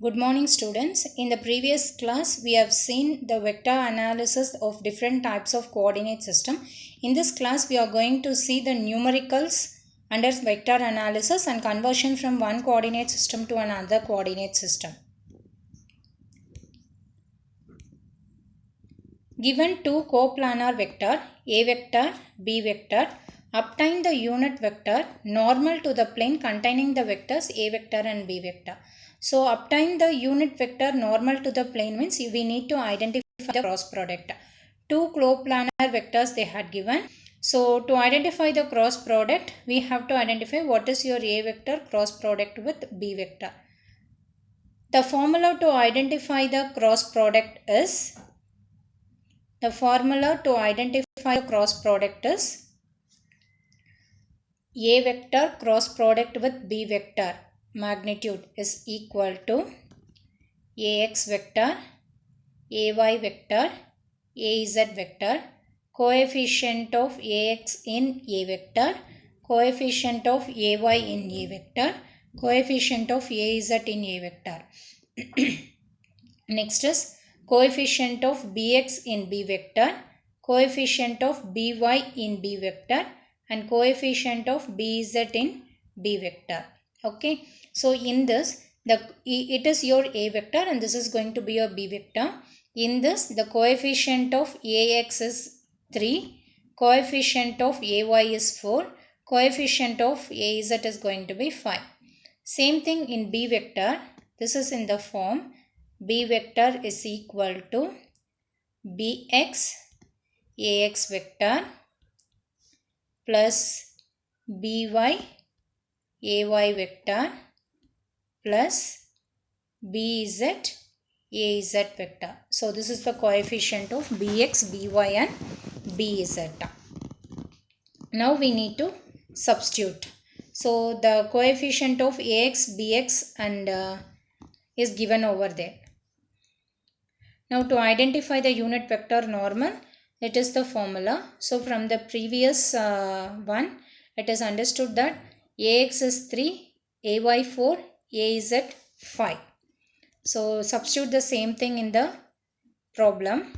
Good morning students. In the previous class we have seen the vector analysis of different types of coordinate system. In this class we are going to see the numericals under vector analysis and conversion from one coordinate system to another coordinate system. Given two coplanar vector A vector, B vector, obtain the unit vector normal to the plane containing the vectors A vector and B vector. So obtain the unit vector normal to the plane means we need to identify the cross product. Two coplanar vectors they had given. So to identify the cross product, we have to identify what is your A vector cross product with B vector. The formula to identify the cross product is A vector cross product with B vector magnitude is equal to AX vector, AY vector, AZ vector, coefficient of AX in A vector, coefficient of AY in A vector, coefficient of AZ in A vector. Next is coefficient of Bx in B vector, coefficient of By in B vector and coefficient of Bz in B vector. Okay. So in this it is your A vector and this is going to be your B vector. In this the coefficient of Ax is 3, coefficient of Ay is 4, coefficient of Az is going to be 5. Same thing in B vector. This is in the form B vector is equal to Bx Ax vector plus By Ay vector plus Bz Az vector. So this is the coefficient of Bx, By and Bz. Now we need to substitute. So the coefficient of Ax, Bx and is given over there. Now to identify the unit vector normal, it is the formula. So from the previous one, it is understood that Ax is 3, Ay 4, Az 5. So substitute the same thing in the problem.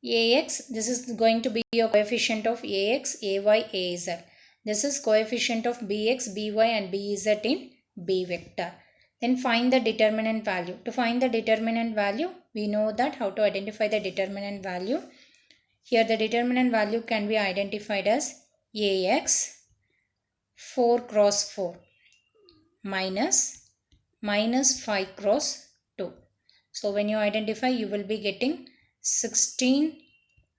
Ax, this is going to be your coefficient of Ax, Ay, Az. This is coefficient of Bx, By and Bz in B vector. Then find the determinant value. To find the determinant value, we know that how to identify the determinant value. Here the determinant value can be identified as Ax 4 cross 4 minus 5 cross 2. So when you identify, you will be getting 16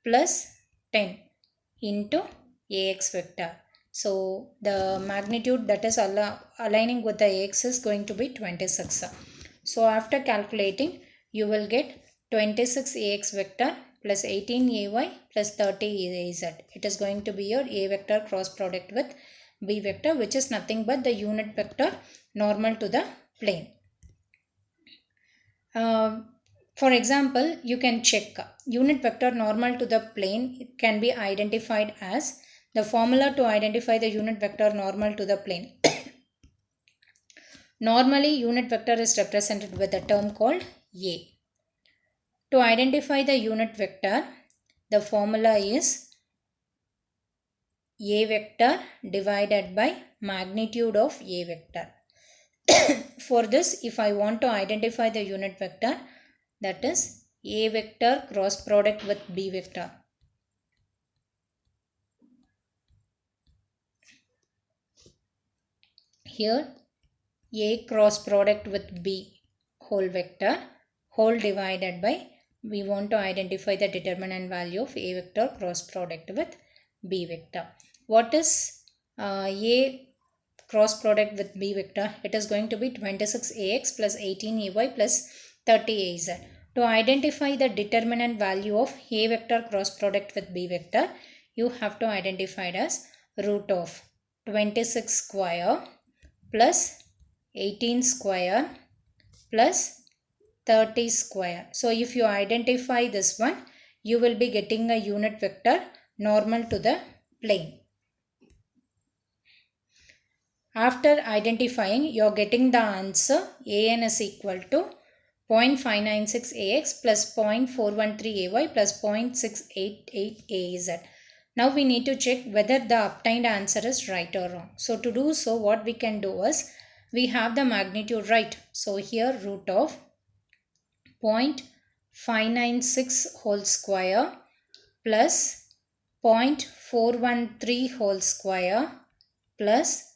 plus 10 into Ax vector. So the magnitude that is aligning with the Ax is going to be 26. So after calculating, you will get 26 Ax vector plus 18 Ay plus 30 Az. It is going to be your A vector cross product with B vector, which is nothing but the unit vector normal to the plane. For example, you can check unit vector normal to the plane can be identified as the formula to identify the unit vector normal to the plane. Normally, unit vector is represented with a term called A. To identify the unit vector, the formula is A vector divided by magnitude of A vector. For this, if I want to identify the unit vector, that is A vector cross product with B vector. Here A cross product with B whole vector whole divided by, we want to identify the determinant value of A vector cross product with B vector. What is A cross product with B vector? It is going to be 26 Ax plus 18 Ay plus 30 Az. To identify the determinant value of A vector cross product with B vector, you have to identify it as root of 26 square plus 18 square plus 30 square. So if you identify this one, you will be getting a unit vector normal to the plane. After identifying, you're getting the answer an is equal to 0.596 ax plus 0.413 ay plus 0.688 az. Now we need to check whether the obtained answer is right or wrong. So to do so, what we can do is, we have the magnitude right. So here root of 0.596 whole square plus 0.413 whole square plus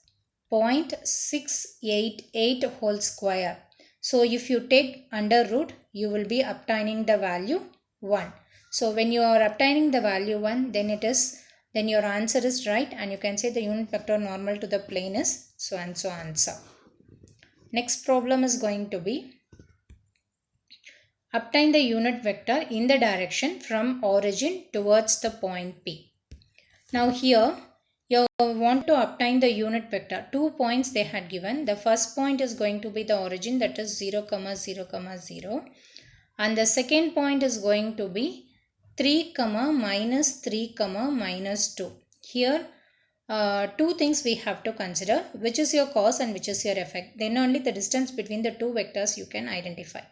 0.688 whole square. So if you take under root, you will be obtaining the value 1. So when you are obtaining the value 1, then your answer is right, and you can say the unit vector normal to the plane is so and so answer. Next problem is going to be, obtain the unit vector in the direction from origin towards the point P. Now here you want to obtain the unit vector. 2 points they had given. The first point is going to be the origin, that is 0, 0, 0. And the second point is going to be 3, minus 3, minus 2. Here two things we have to consider, which is your cause and which is your effect. Then only the distance between the two vectors you can identify.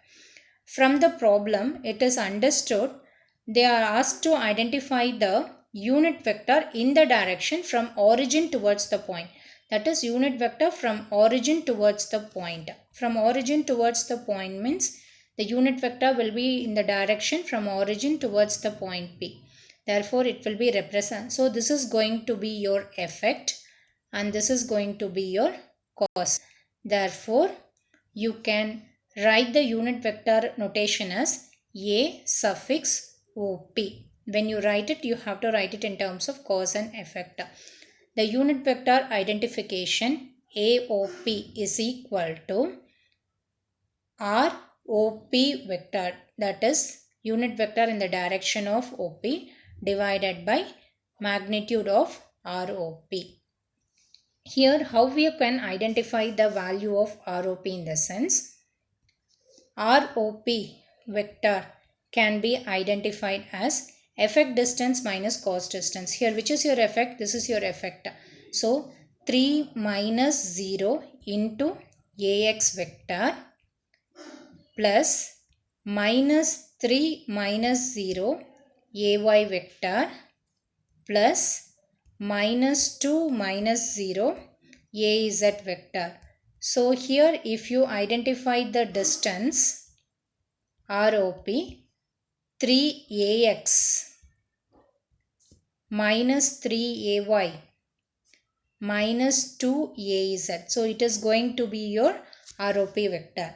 From the problem, it is understood they are asked to identify the unit vector in the direction from origin towards the point. That is unit vector from origin towards the point. From origin towards the point means the unit vector will be in the direction from origin towards the point P. Therefore, it will be represent. So, this is going to be your effect and this is going to be your cause. Therefore, you can write the unit vector notation as A suffix OP. When you write it, you have to write it in terms of cause and effect. The unit vector identification AOP is equal to ROP vector, that is unit vector in the direction of OP divided by magnitude of ROP. Here, how we can identify the value of ROP in the sense, ROP vector can be identified as effect distance minus cause distance. Here, which is your effect? This is your effect. So, 3 minus 0 into AX vector plus minus 3 minus 0 AY vector plus minus 2 minus 0 AZ vector. So, here if you identify the distance ROP, 3AX minus 3AY minus 2AZ. So, it is going to be your ROP vector.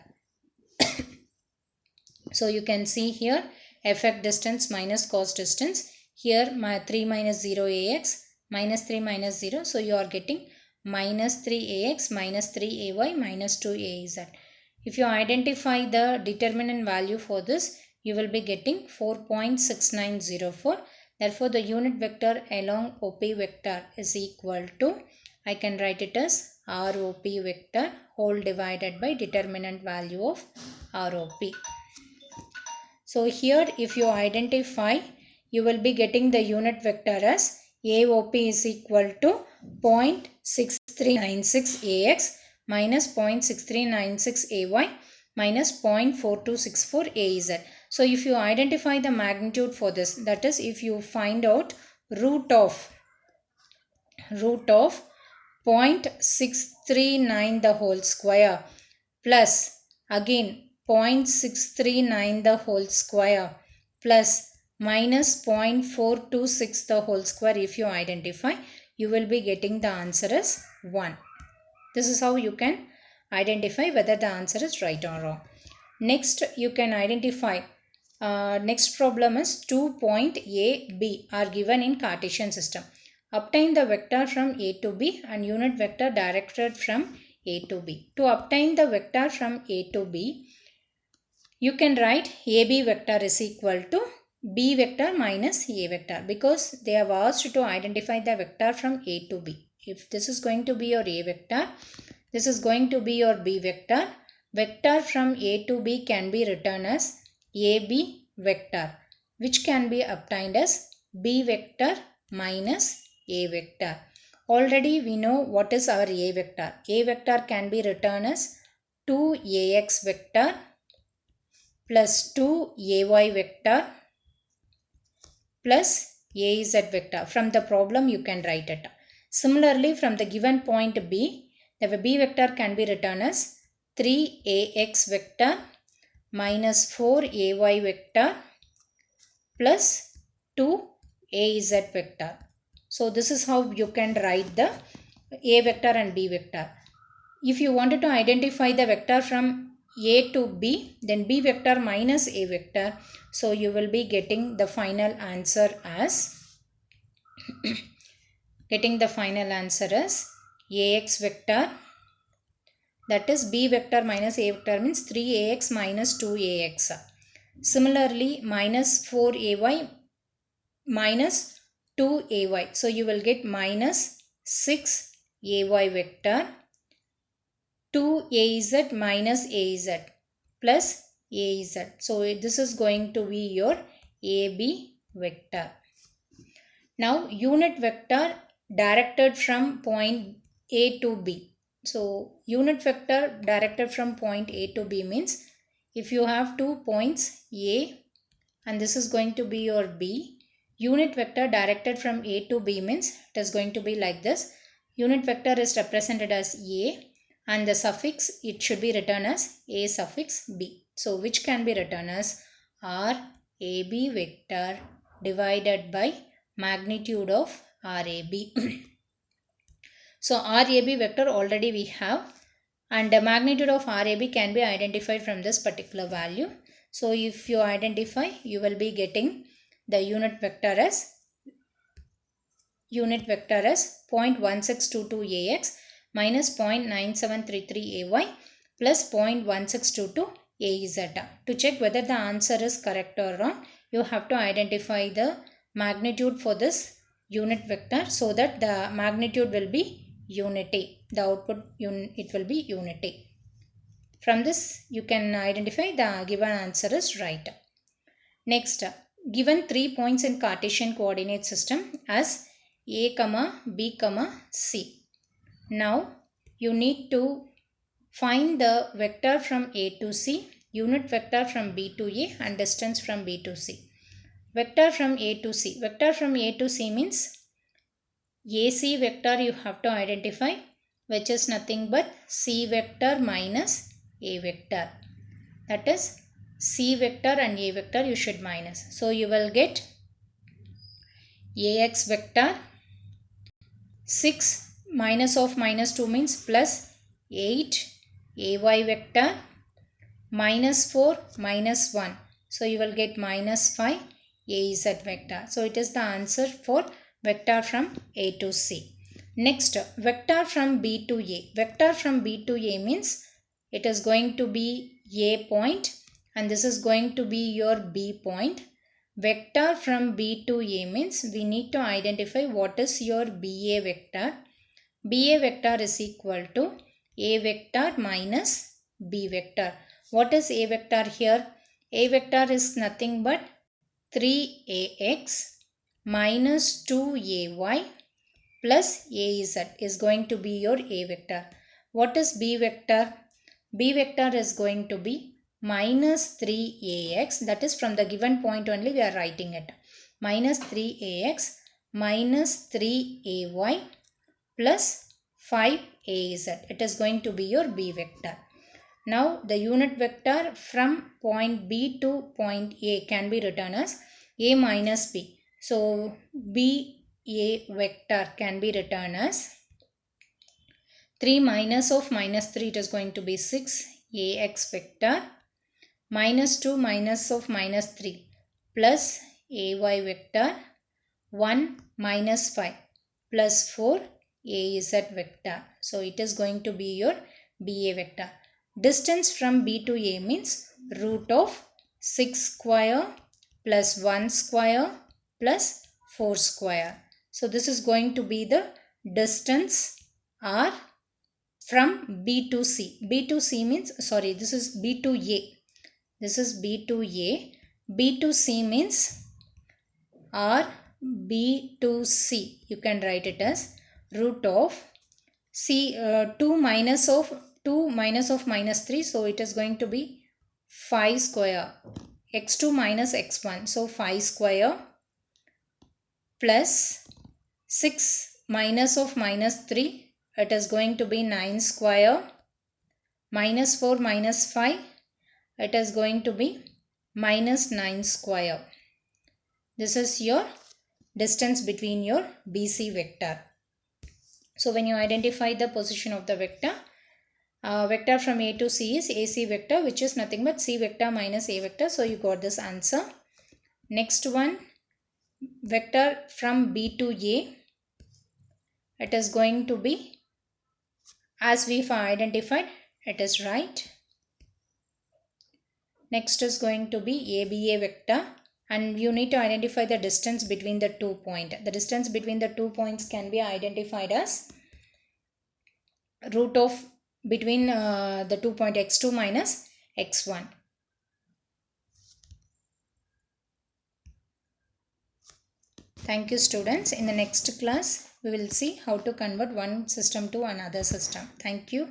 So, you can see here effect distance minus cause distance. Here 3 minus 0 AX minus 3 minus 0. So, you are getting minus 3 AX minus 3 AY minus 2 AZ. If you identify the determinant value for this, you will be getting 4.6904. Therefore, the unit vector along OP vector is equal to, I can write it as ROP vector whole divided by determinant value of ROP. So, here if you identify, you will be getting the unit vector as AOP is equal to 0.6396 AX minus 0.6396 AY minus 0.4264 AZ. So, if you identify the magnitude for this, that is if you find out root of 0.639 the whole square plus again 0.639 the whole square plus minus 0.426 the whole square, if you identify, you will be getting the answer as 1. This is how you can identify whether the answer is right or wrong. Next, you can identify, next problem is 2 point A, B are given in Cartesian system. Obtain the vector from A to B and unit vector directed from A to B. To obtain the vector from A to B, you can write AB vector is equal to B vector minus A vector, because they have asked to identify the vector from A to B. If this is going to be your A vector, this is going to be your B vector. Vector from A to B can be written as AB vector, which can be obtained as B vector minus A vector. already we know what is our A vector. A vector can be written as 2ax vector plus 2ay vector plus az vector. From the problem you can write it. Similarly, from the given point B, the B vector can be written as 3ax vector minus 4ay vector plus 2az vector. So this is how you can write the A vector and B vector. If you wanted to identify the vector from A to B, then B vector minus A vector. So you will be getting the final answer as Ax vector, that is B vector minus A vector means 3ax minus 2ax. Similarly, minus 4ay minus 2ay. So you will get minus 6ay vector, 2az minus az plus az. So this is going to be your AB vector. Now unit vector directed from point A to B. So unit vector directed from point A to B means if you have 2 points A and this is going to be your B, unit vector directed from A to B means it is going to be like this. Unit vector is represented as A and the suffix it should be written as A suffix B. So which can be written as RAB vector divided by magnitude of RAB. So RAB vector already we have, and the magnitude of RAB can be identified from this particular value. So if you identify, you will be getting the unit vector as 0.1622 AX minus 0.9733 AY plus 0.1622 AZ. To check whether the answer is correct or wrong, you have to identify the magnitude for this unit vector so that the magnitude will be unity. The output it will be unity. From this you can identify the given answer is right. Next, given 3 points in Cartesian coordinate system as A, B, C. Now you need to find the vector from A to C, unit vector from B to A and distance from B to C. Vector from A to C. Vector from A to C means AC vector you have to identify, which is nothing but C vector minus A vector. That is C vector and A vector you should minus. So you will get AX vector 6 minus of minus 2 means plus 8, AY vector minus 4 minus 1. So you will get minus 5 AZ vector. So it is the answer for vector from A to C. Next, vector from B to A. Vector from B to A means it is going to be A point and this is going to be your B point. Vector from B to A means we need to identify what is your BA vector. BA vector is equal to A vector minus B vector. What is A vector here? A vector is nothing but 3AX minus 2AY plus AZ is going to be your A vector. What is B vector? B vector is going to be minus 3AX, that is from the given point only we are writing it. Minus 3AX minus 3AY plus 5AZ. It is going to be your B vector. Now the unit vector from point B to point A can be written as A minus B. So BA vector can be written as 3 minus of minus 3, it is going to be 6 AX vector minus 2 minus of minus 3 plus AY vector 1 minus 5 plus 4 AZ vector. So it is going to be your BA vector. Distance from B to A means root of 6 square plus 1 square plus 4 square. So this is going to be the distance R from B to C. B to C means, sorry, this is B to A. This is B to A. B to C means R B to C. You can write it as root of 2 minus of minus 3, so it is going to be 5 square, x2 minus x1, so 5 square plus 6 minus of minus 3, it is going to be 9 square, minus 4 minus 5, it is going to be minus 9 square. This is your distance between your BC vector. So when you identify the position of the vector, vector from A to C is AC vector, which is nothing but C vector minus A vector. So you got this answer. Next one, vector from B to A, it is going to be, as we've identified, it is right. Next is going to be ABA vector, and you need to identify the distance between the 2 points. The distance between the 2 points can be identified as root of between the 2 point x2 minus x1. Thank you students. In the next class, we will see how to convert one system to another system. Thank you.